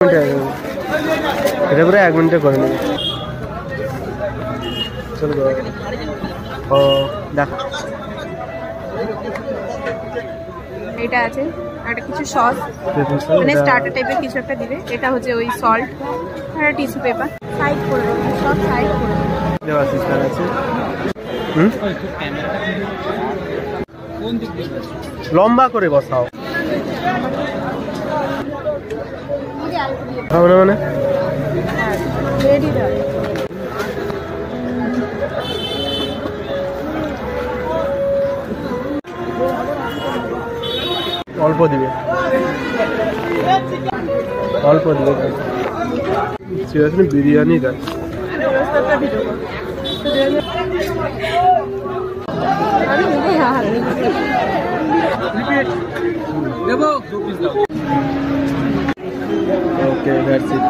এটা পুরো 1 মিনিটে করে নেবে। চলো ও দেখো এটা আছে একটা কিছু সস মানে স্টার্টার টাইপের কিছু একটা দিবে। এটা হচ্ছে ওই সল্ট আর টিস্যু পেপার সাইড করে দেবে, সব সাইড করে দেওয়া সিস্টেম আছে। লম্বা করে বসাও মানে অল্প দিবে, অল্প দিবে। বিরিয়ানি দেয় ওকে দ্যাটস ইট।